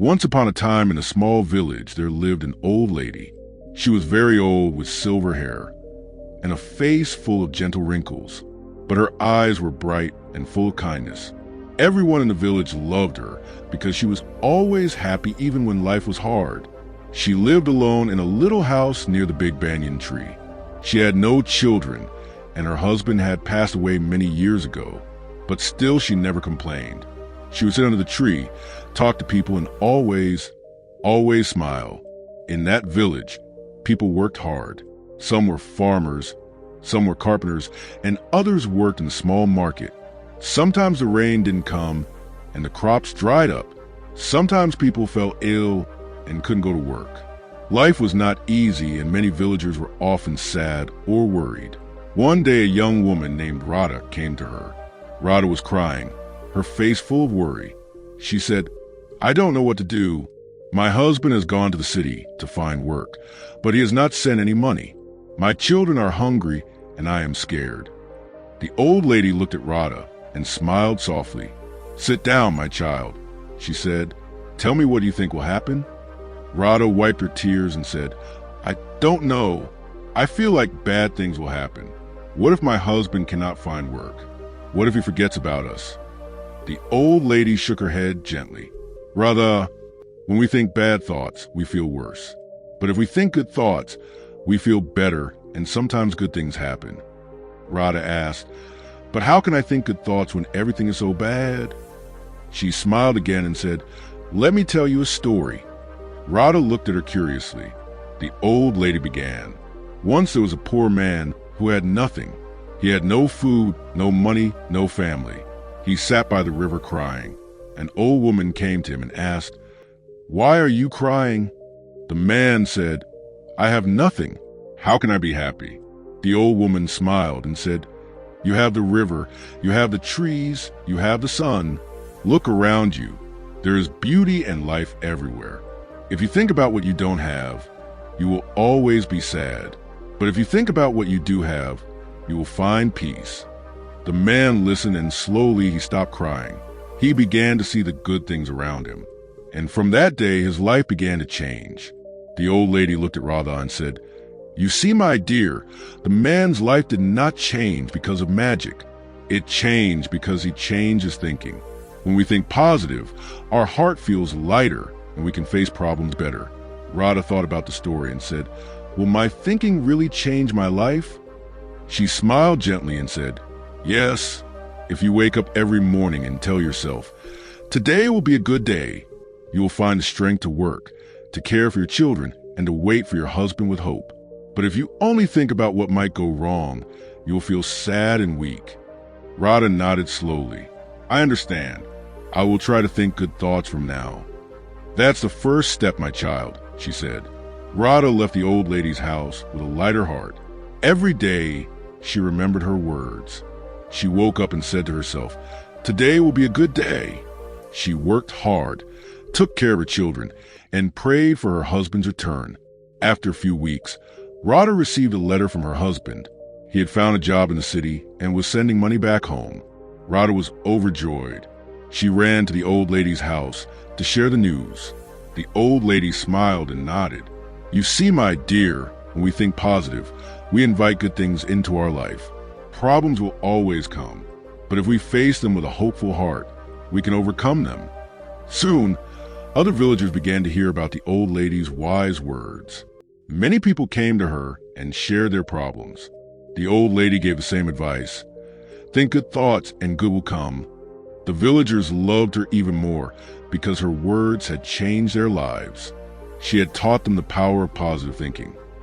Once upon a time in a small village, there lived an old lady. She was very old with silver hair and a face full of gentle wrinkles, but her eyes were bright and full of kindness. Everyone in the village loved her because she was always happy even when life was hard. She lived alone in a little house near the big banyan tree. She had no children, and her husband had passed away many years ago, but still she never complained. She would sit under the tree, talk to people, and always smile. In that village, people worked hard. Some were farmers, some were carpenters, and others worked in the small market. Sometimes the rain didn't come, and the crops dried up. Sometimes people fell ill and couldn't go to work. Life was not easy, and many villagers were often sad or worried. One day, a young woman named Radha came to her. Radha was crying, her face full of worry. She said, "I don't know what to do. My husband has gone to the city to find work, but he has not sent any money. My children are hungry, and I am scared." The old lady looked at Radha and smiled softly. "Sit down, my child," she said. "Tell me, what do you think will happen?" Radha wiped her tears and said, "I don't know. I feel like bad things will happen. What if my husband cannot find work? What if he forgets about us?" The old lady shook her head gently. "Radha, when we think bad thoughts, we feel worse. But if we think good thoughts, we feel better, and sometimes good things happen." Radha asked, "But how can I think good thoughts when everything is so bad?" She smiled again and said, "Let me tell you a story." Radha looked at her curiously. The old lady began. "Once there was a poor man who had nothing. He had no food, no money, no family. He sat by the river crying. An old woman came to him and asked, 'Why are you crying?' The man said, 'I have nothing. How can I be happy?' The old woman smiled and said, 'You have the river, you have the trees, you have the sun. Look around you. There is beauty and life everywhere. If you think about what you don't have, you will always be sad. But if you think about what you do have, you will find peace." The man listened, and slowly he stopped crying. He began to see the good things around him. And from that day, his life began to change. The old lady looked at Radha and said, "You see, my dear, the man's life did not change because of magic. It changed because he changed his thinking. When we think positive, our heart feels lighter and we can face problems better." Radha thought about the story and said, "Will my thinking really change my life?" She smiled gently and said, "Yes, if you wake up every morning and tell yourself, 'Today will be a good day,' you will find the strength to work, to care for your children, and to wait for your husband with hope. But if you only think about what might go wrong, you will feel sad and weak." Radha nodded slowly. "I understand. I will try to think good thoughts from now." "That's the first step, my child," she said. Radha left the old lady's house with a lighter heart. Every day, she remembered her words. She woke up and said to herself, "Today will be a good day." She worked hard, took care of her children, and prayed for her husband's return. After a few weeks, Radha received a letter from her husband. He had found a job in the city and was sending money back home. Radha was overjoyed. She ran to the old lady's house to share the news. The old lady smiled and nodded. "You see, my dear, when we think positive, we invite good things into our life. Problems will always come, but if we face them with a hopeful heart, we can overcome them." Soon, other villagers began to hear about the old lady's wise words. Many people came to her and shared their problems. The old lady gave the same advice. "Think good thoughts and good will come." The villagers loved her even more because her words had changed their lives. She had taught them the power of positive thinking.